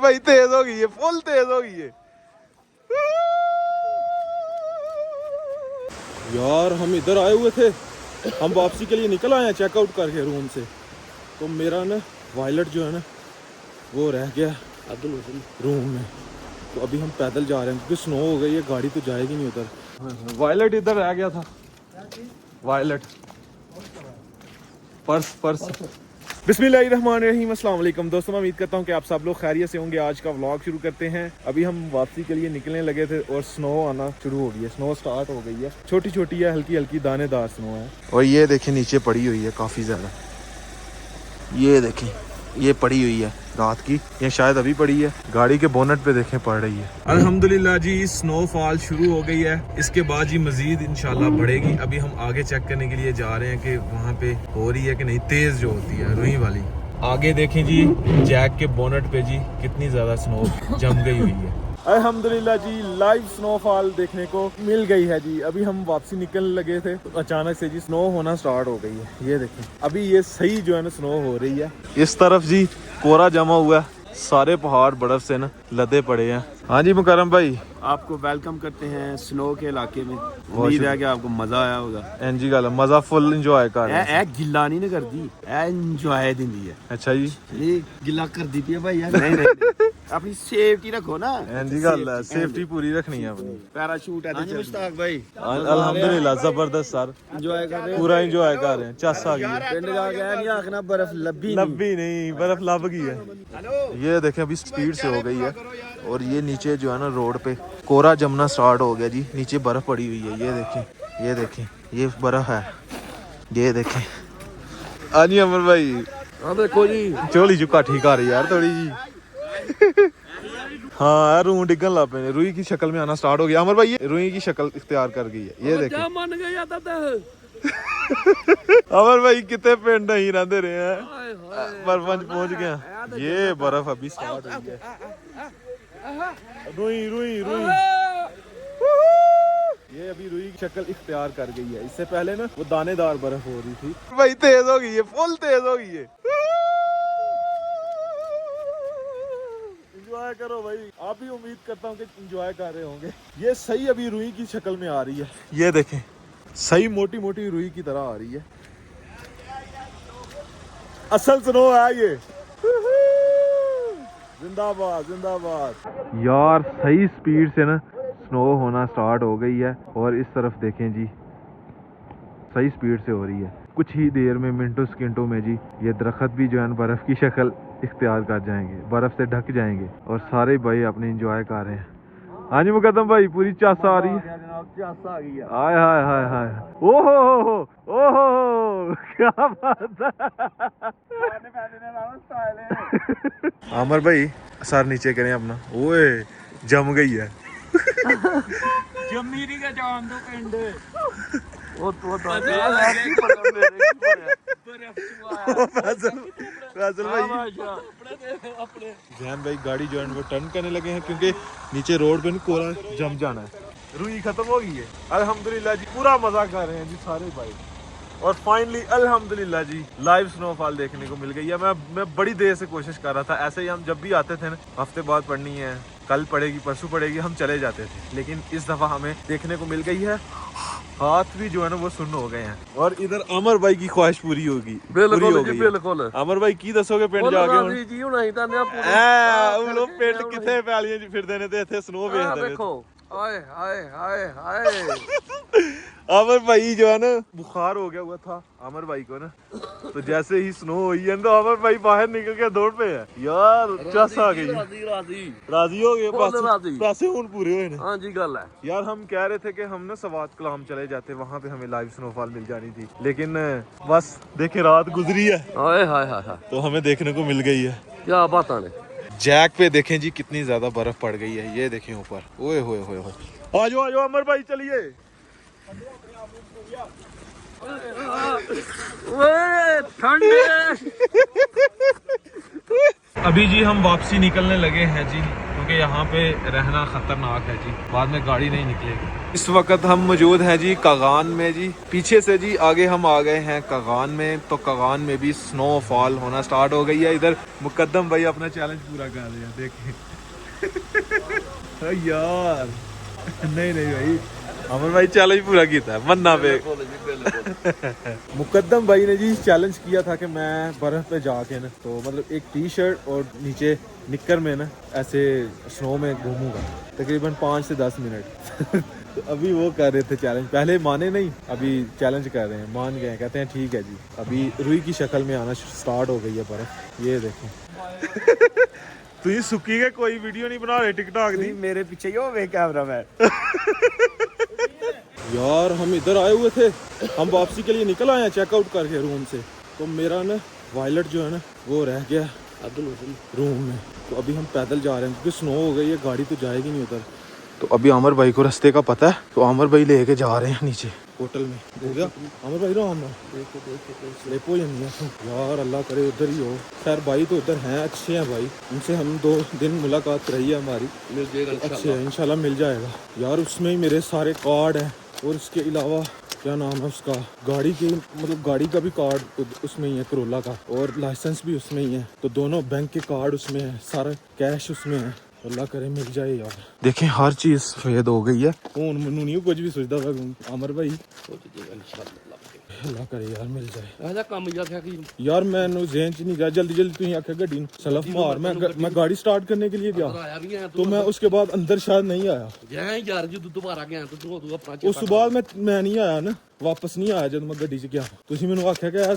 भाई तेज हो गई है, फुल तेज हो गई है यार। हम इधर आए हुए थे, हम वापसी के लिए निकल आए हैं चेकआउट करके रूम से। तो मेरा ना वायलेट जो है ना वो रह गया रूम में। तो अभी हम पैदल जा रहे हैं क्योंकि स्नो हो गई है, गाड़ी तो जाएगी नहीं उधर। वायलेट इधर रह गया था, वायलेट पर्स। बिस्मिल्लाहिर्रहमानिर्रहीम, अस्सलाम वालेकुम दोस्तों, मैं उम्मीद करता हूँ कि आप सब लोग खैरियत से होंगे। आज का व्लॉग शुरू करते हैं। अभी हम वापसी के लिए निकलने लगे थे और स्नो आना शुरू हो गई है, स्नो स्टार्ट हो गई है। छोटी छोटी है, हल्की हल्की दानेदार स्नो है। और ये देखें नीचे पड़ी हुई है काफ़ी ज़्यादा, ये देखें ये पड़ी हुई है रात की, ये शायद अभी पड़ी है। गाड़ी के बोनट पे देखें पड़ रही है। अल्हम्दुलिल्लाह जी स्नोफॉल शुरू हो गई है। इसके बाद जी मजीद इंशाल्लाह बढ़ेगी। अभी हम आगे चेक करने के लिए जा रहे हैं कि वहाँ पे हो रही है कि नहीं, तेज जो होती है रुई वाली। आगे देखें जी जैक के बोनट पे जी कितनी ज्यादा स्नो जम गई हुई है। अल्हम्दुलिल्लाह जी लाइव स्नोफॉल देखने को मिल गई है जी। अभी हम वापसी निकलने लगे थे तो अचानक से जी स्नो होना स्टार्ट हो गई है। ये देखें अभी ये सही जो है ना स्नो हो रही है। इस तरफ जी कोहरा जमा हुआ है, सारे पहाड़ बर्फ से ना लदे पड़े हैं। हाँ जी मुकरम भाई, आपको वेलकम करते हैं स्नो के इलाके में। उम्मीद है कि आपको मजा आया होगा। एनजी गल मजा फुल इंजॉय कर रहे हैं। गिला नहीं कर दी, इंजॉय दी है। अच्छा जी, ये गिला कर दी है भाई यार। नहीं अपनी सेफ्टी रखो ना। एनजी गल है, सेफ्टी पूरी रखनी है अपनी। पैराशूट है मुश्ताक भाई। अल्हम्दुलिल्लाह जबरदस्त सर, एंजॉय कर रहे हैं, पूरा एंजॉय कर रहे हैं। चस आ गई है, पिंड जाके नहीं आखना बर्फ लब्बी नहीं बर्फ लब गई है। ये देखें अभी स्पीड से हो गई है। और ये नीचे जो है ना रोड पे कोहरा जमना स्टार्ट हो गया जी, नीचे बर्फ पड़ी हुई है। ये देखें ये बर्फ है, ये देखें। हाँ जी अमर भाई, हाँ देखो जी चोली चुका ठीक आ रही यार थोड़ी जी। हाँ रूह डिगन ला पे, रुई की शक्ल में आना स्टार्ट हो गया। अमर भाई ये रुई की शक्ल इख्तियार कर गई है, ये देखें। मन गया अमर भाई कितने पिंड नहीं रहते रहे हैं, बर्फां पहुंच गया। ये बर्फ अभी स्टार्ट हुई है। रुई रुई रुई ये अभी रुई की शक्ल इख्तियार कर गई है। इससे पहले ना वो दानेदार बर्फ हो रही थी। भाई तेज हो गई है, फुल तेज हो गई है। एंजॉय करो भाई, आप भी उम्मीद करता हूँ कि एंजॉय कर रहे होंगे। ये सही अभी रुई की शक्ल में आ रही है, ये देखें सही मोटी मोटी रुई की तरह आ रही है। असल स्नो है ये, जिंदाबाद जिंदाबाद। यार सही स्पीड से ना स्नो होना स्टार्ट हो गई है। और इस तरफ देखें जी सही स्पीड से हो रही है। कुछ ही देर में मिनटों सेकंडों में जी ये दरख्त भी जो है बर्फ की शक्ल इख्तियार कर जाएंगे, बर्फ से ढक जाएंगे। और सारे भाई अपने एंजॉय कर रहे हैं। हाँ जी मुकदम भाई पूरी चास आ रही है। हाय हाय हाय हाय, ओहो क्या बात है। आमर भाई सर नीचे करें अपना, ओए जम गई है। जमीरी का जान दो पिंड वो जैन भाई गाड़ी जो है वो टर्न करने लगे हैं क्योंकि नीचे रोड पे कोहरा जम जाना है। रुई खत्म हो गई है। अल्हम्दुलिल्लाह जी पूरा मजा कर रहे हैं जी सारे भाई। और फाइनली अल्हम्दुलिल्लाह जी लाइव स्नोफॉल देखने को मिल गई है। मैं बड़ी देर से कोशिश कर रहा था, ऐसे ही हम जब भी आते थे ना हफ्ते बाद पढ़नी है, कल पड़ेगी परसों पड़ेगी, हम चले जाते थे। लेकिन इस दफा हमें देखने को मिल गई है। हाथ भी जो है ना वो सुन्न हो गए हैं। और इधर अमर भाई की ख्वाहिश पूरी होगी, बिल्कुल। अमर भाई की दसोगे पिंड जाके जी हुन अहीं तां पिंड किथे पैलियां च फिरदे ने ते इथे स्नो वेखदे ने। देखो हाय हाय हाय हाय। अमर भाई जो है ना बुखार हो गया हुआ था अमर भाई को ना, तो जैसे ही स्नो हुई है तो अमर भाई बाहर निकल के दौड़ पे है। यार चस आ गई, राजी हो गए, पैसे हुन पूरे हुए ने। हाँ जी गल है यार हम कह रहे थे कि हम ना सवात कलाम चले जाते, वहाँ पे हमें लाइव स्नोफॉल मिल जानी थी, लेकिन बस देखे रात गुजरी है। हाय हाय हाय तो हमें देखने को मिल गई है। क्या बात है। जैक पे देखें जी कितनी ज्यादा बर्फ पड़ गई है, ये देखें ऊपर। ओए होए होए होए, आ जाओ अमर भाई चलिए। अभी जी हम वापसी निकलने लगे हैं जी, क्योंकि यहाँ पे रहना ख़तरनाक है जी, बाद में गाड़ी नहीं निकलेगी। इस वक्त हम मौजूद हैं जी कगान में जी, पीछे से जी आगे हम आ गए हैं कगान में। तो कगान में भी स्नोफॉल होना स्टार्ट हो गई है। इधर मुकद्दम भाई अपना चैलेंज पूरा कर रहे हैं, देखें यार। नहीं नहीं भाई, अमर भाई चैलेंज पूरा किया है मन्ना पे। मुकद्दम भाई ने जी चैलेंज किया था कि मैं बर्फ पे जाके ना, तो मतलब एक टी शर्ट और नीचे निक्कर में ना ऐसे स्नो में घूमूंगा तकरीबन 5 से 10 मिनट। तो अभी वो कर रहे थे चैलेंज, पहले माने नहीं, अभी चैलेंज कर रहे हैं, मान गए, कहते हैं ठीक है जी। अभी रुई की शक्ल में आना स्टार्ट हो गई है बर्फ, ये देखें। तुझे सुकी के कोई वीडियो नहीं बना रहे टिकटॉक दी? मेरे पीछे यो वे कैमरा मैन। यार हम इधर आए हुए थे, हम वापसी के लिए निकल आए हैं चेकआउट करके रूम से। तो मेरा ना वायलेट जो है ना वो रह गया रूम में। तो अभी हम पैदल जा रहे हैं क्योंकि स्नो हो गई है, गाड़ी तो जाएगी नहीं उधर। तो अभी अमर भाई को रास्ते का पता है, तो अमर भाई लेके जा रहे हैं नीचे होटल में। हो गया अमर भाई राम देखो यार, अल्लाह करे उधर ही हो। खैर भाई तो उधर हैं, अच्छे हैं भाई, उनसे हम 2 दिन मुलाकात रही है हमारी, अच्छे हैं इंशाल्लाह मिल जाएगा यार। उसमें ही मेरे सारे कार्ड हैं और इसके अलावा क्या नाम है उसका, गाड़ी के मतलब गाड़ी का भी कार्ड उसमें ही है, करोला का, और लाइसेंस भी उसमें ही है। तो दोनों बैंक के कार्ड उसमें है, सारा कैश उसमें है। अल्लाह करे मिल जाए यार। देखें हर चीज सफेद हो गई है। कौन मनु नहीं कुछ भी सोचता था अमर भाई, अल्लाह करे यार मिल जाए। काम यार मैं जेन च नहीं गया, जल्दी जल्दी तुम आखे गड्डी सलफ मार, मैं गाड़ी स्टार्ट करने के लिए गया तो मैं उसके बाद अंदर शायद नहीं आया। उस बाद मैं नहीं आया ना, वापस नहीं आया जब मैं गड्डी च गया। तुम मैंने आख्या कि यार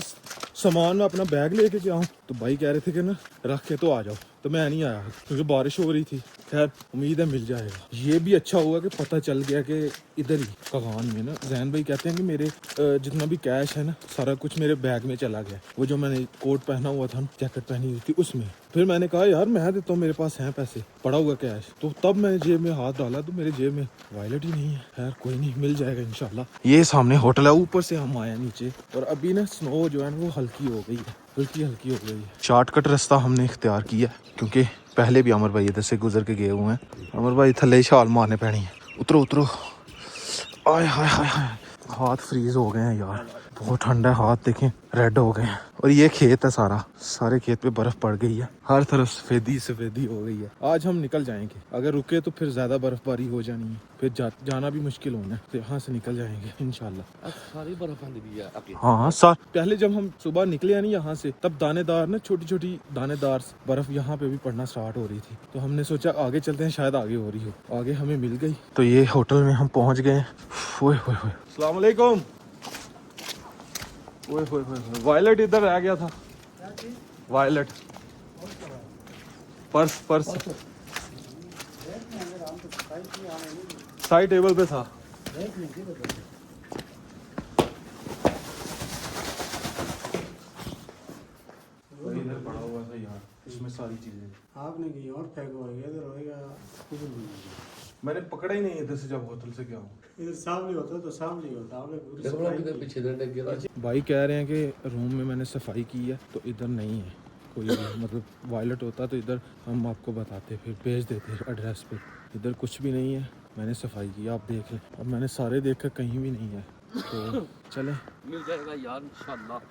सामान मैं अपना बैग लेके गया हूँ, तो भाई कह रहे थे कि ना रख के तो आ जाओ, तो मैं नहीं आया क्योंकि बारिश हो रही थी। खैर उम्मीद है मिल जाएगा। ये भी अच्छा हुआ कि पता चल गया कि इधर ही कगान में ना, जैन भाई कहते हैं कि मेरे जितना भी कैश है ना सारा कुछ मेरे बैग में चला गया। वो जो मैंने कोट पहना हुआ था, जैकेट पहनी हुई थी उसमें। फिर मैंने कहा यार मैं देता हूँ, मेरे पास हैं पैसे, पड़ा हुआ कैश। तो तब मैंने जेब में हाथ डाला तो मेरे जेब में वॉलेट ही नहीं है। खैर कोई नहीं, मिल जाएगा इंशाल्लाह। ये सामने होटल है, ऊपर से हम आए नीचे, और अभी ना स्नो जो है ना वो हल्की हो गई है, हल्की हो गई है। शॉर्टकट रास्ता हमने इख्तियार किया क्योंकि पहले भी अमर भाई इधर से गुजर के गए हुए हैं। अमर भाई थल्ले छाल मारने पैनी है, उतरो उतरो। आय हाय हाय हाय, हाथ फ्रीज हो गए हैं यार, बहुत ठंडा है, हाथ देखें रेड हो गए हैं। और ये खेत है, सारे खेत पे बर्फ पड़ गई है, हर तरफ सफेदी हो गई है। आज हम निकल जाएंगे, अगर रुके तो फिर ज्यादा बर्फबारी हो जानी है, फिर जाना भी मुश्किल होना है। तो यहाँ से निकल जाएंगे इंशाल्लाह। सारी बर्फ भी है। हाँ सर, पहले जब हम सुबह निकले हैं ना यहाँ से, तब दानेदार ना छोटी दानेदार बर्फ यहाँ पे भी पड़ना स्टार्ट हो रही थी। तो हमने सोचा आगे चलते हैं, शायद आगे हो रही हो। आगे हमें मिल गई। तो ये होटल में हम पहुँच गए। अस्सलाम वालेकुम। वायलेट इधर रह गया था, वायलेट पर्स साइड टेबल पे था। इधर पड़ा हुआ था यार, इसमें सारी चीजें आपने कहीं और फेंको इधर होएगा। मैंने पकड़ा ही नहीं इधर से, जब होटल से गया हूँ। इधर सामने होता तो सामने होता, आपने पूरी सफाई पीछे भाई कह रहे हैं कि रूम में मैंने सफाई की है, तो इधर नहीं है कोई भी, मतलब वायलेट होता तो इधर हम आपको बताते, फिर भेज देते एड्रेस पे। इधर कुछ भी नहीं है, मैंने सफाई की, आप देख लें। अब मैंने सारे देखा, कहीं भी नहीं है। तो चले मिल जाएगा यार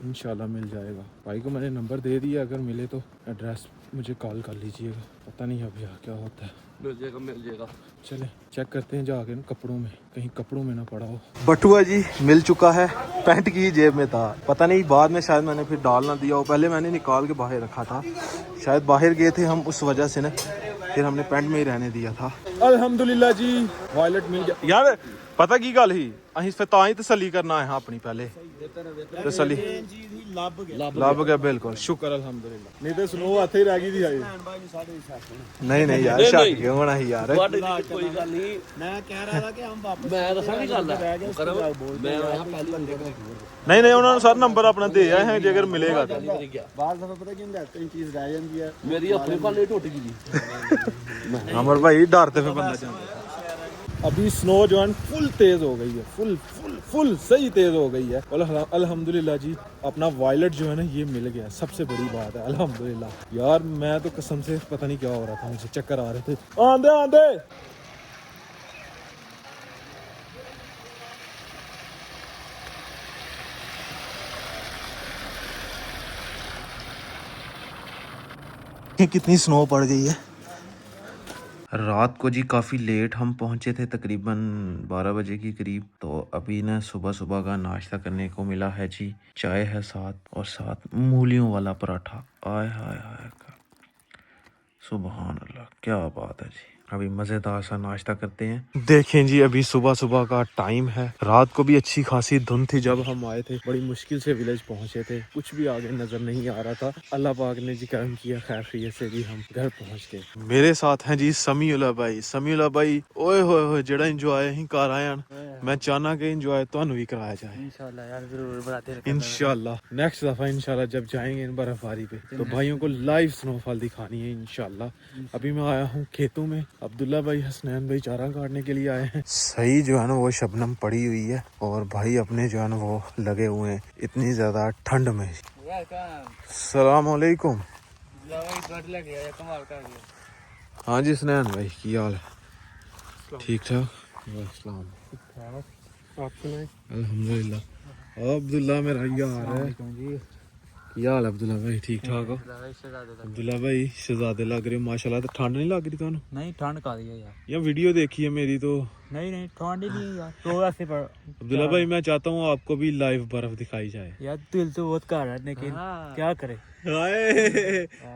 इंशाल्लाह मिल जाएगा। भाई को मैंने नंबर दे दिया, अगर मिले तो एड्रेस मुझे कॉल कर लीजिएगा। पता नहीं अब यार क्या होता है। मिल जाएगा। चले चेक करते हैं जाके ना कपड़ों में, कहीं कपड़ों में ना पड़ा हो। बटुआ जी मिल चुका है, पैंट की जेब में था, पता नहीं बाद में शायद मैंने फिर डाल ना दिया हो, पहले मैंने निकाल के बाहर रखा था, शायद बाहर गए थे हम उस वजह से ना, फिर हमने पैंट में ही रहने दिया था। अल्हम्दुलिल्लाह जी वॉलेट मिल गया यार। पता की गल ही, ਅਸੀਂ ਫਿਰ ਤਾਂ ਹੀ ਤਸੱਲੀ ਕਰਨਾ ਹੈ ਆਪਣੀ ਪਹਿਲੇ ਤਸੱਲੀ ਲੱਭ ਗਿਆ ਬਿਲਕੁਲ, ਸ਼ੁਕਰ ਅਲਹਮਦੁਲਿल्लाह। ਨਹੀਂ ਤੇ ਸਨੋ ਹੱਥੇ ਹੀ ਰਹਿ ਗਈ ਦੀ ਹਾਏ। ਨਹੀਂ ਯਾਰ ਛੱਡ ਕੇ ਹੋਣਾ ਹੀ ਯਾਰ, ਕੋਈ ਗੱਲ ਨਹੀਂ। मैं कह रहा था कि हम वापस ਮੈਂ ਦੱਸਾਂ ਕੀ ਗੱਲ ਹੈ, ਮੈਂ ਆਇਆ ਪਹਿਲੀ ਬੰਦੇ ਕੋਲ। ਨਹੀਂ ਉਹਨਾਂ ਨੂੰ ਸਰ ਨੰਬਰ ਆਪਣਾ ਦੇ ਆਏ ਹੈ, ਜੇਕਰ ਮਿਲੇਗਾ ਤਾਂ। बाहर दफा पता क्यों कहते हैं चीज रह जाती है। ਮੇਰੀ ਆਪਣੀ ਪਾਲੇ ਟੁੱਟ ਗਈ। ਅਮਰ ਭਾਈ ਡਰ ਤੇ ਫਿਰ ਬੰਦਾ ਜਾਂਦਾ। अभी स्नो जो है फुल तेज हो गई है, फुल फुल फुल सही तेज हो गई है। और अल्हम्दुलिल्लाह जी अपना वायलेट जो है ना ये मिल गया, सबसे बड़ी बात है अल्हम्दुलिल्लाह। यार मैं तो कसम से पता नहीं क्या हो रहा था, मुझे चक्कर आ रहे थे। आंधे आंधे कितनी स्नो पड़ गई है। रात को जी काफ़ी लेट हम पहुंचे थे, तकरीबन 12 बजे के करीब। तो अभी ना सुबह सुबह का नाश्ता करने को मिला है जी, चाय है साथ और साथ मूलियों वाला पराठा। आय हाय हाय, सुभान अल्लाह, क्या बात है जी। अभी मज़ेदार सा नाश्ता करते हैं। देखें जी अभी सुबह सुबह का टाइम है। रात को भी अच्छी खासी धुंध थी जब हम आए थे, बड़ी मुश्किल से विलेज पहुंचे थे, कुछ भी आगे नजर नहीं आ रहा था। अल्लाह पाक ने जी करम किया, खैर खैरियत से भी हम घर पहुंच गए। मेरे साथ हैं जी समीउल्लाह भाई। समीउल्लाह भाई ओए होए होए जेड़ा इंजॉय ही कर आए हैं, मैं चाहना कि इंजॉय ਤੁਹਾਨੂੰ भी कराया जाए इंशाल्लाह यार जरूर बनाते हैं इंशाल्लाह। नेक्स्ट दफा इंशाल्लाह जब जाएंगे इन बर्फबारी पे तो भाइयों को लाइव स्नोफॉल दिखानी है इंशाल्लाह। अभी मैं आया हूँ खेतों में, अब्दुल्ला भाई हसनैन भाई चारा काटने के लिए आए हैं। सही जो है ना वो शबनम पड़ी हुई है और भाई अपने जो है ना वो लगे हुए हैं इतनी ज्यादा ठंड में। सलाम अलैकुम। हाँ जी हसनैन भाई की हाल है? ठीक ठाक अल्हम्दुलिल्लाह। अब्दुल्ला मेरा यार है, क्या हाल है अब्दुल्ला भाई? ठीक ठाक हो अब्दुल्ला भाई? शहजादे लग रहे हो माशाल्लाह। तो ठंड नहीं लग रही ਤੁਹਾਨੂੰ? नहीं ठंड का दिया यार, या वीडियो देखी है मेरी तो? नहीं नहीं ठंड ही नहीं यार, तो ऐसे पर अब्दुल्ला भाई मैं चाहता हूँ आपको भी लाइव बर्फ दिखाई जाए। यार दिल तो बहुत कर रहा है लेकिन क्या करे।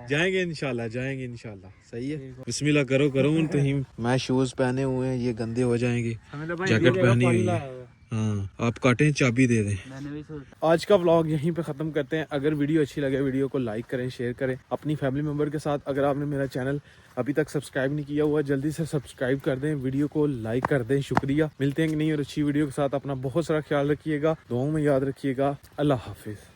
जाएंगे इंशाल्लाह, जाएंगे इंशाल्लाह। सही है, बिस्मिल्लाह करो करो। तो ही मैं शूज पहने हुए हैं, ये गंदे हो जाएंगे, जैकेट पहनी हुई है। हाँ आप काटें, चाबी दे दें। मैंने भी आज का व्लॉग यहीं पे ख़त्म करते हैं। अगर वीडियो अच्छी लगे वीडियो को लाइक करें, शेयर करें अपनी फैमिली मेम्बर के साथ। अगर आपने मेरा चैनल अभी तक सब्सक्राइब नहीं किया हुआ जल्दी से सब्सक्राइब कर दें, वीडियो को लाइक कर दें। शुक्रिया। मिलते हैं कि नहीं और अच्छी वीडियो के साथ। अपना बहुत सारा ख्याल रखिएगा, दुआओं में याद रखिएगा। अल्लाह हाफिज़।